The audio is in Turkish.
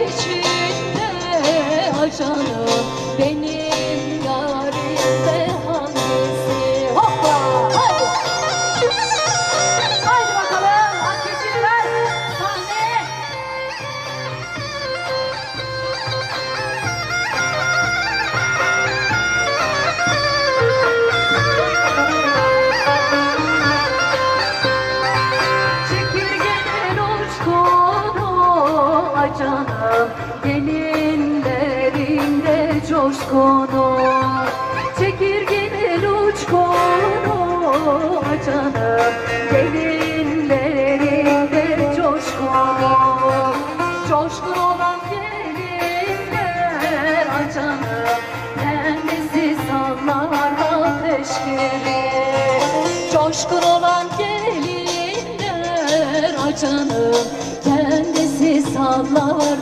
içinde ajanım benim yarimde hangisi? Hoppa! Haydi! Haydi bakalım! Hak geçirler! Sahne! Çekirgenin uçkunu acanım, gelinlerinde coşkunu. Çekirgenin uçkunu acanım, gelinlerinde coşkunu. Coşkun olan gelinler acanım, kendisi sallar ateşleri. Coşkun olan gelinler acanım, kendisi sallar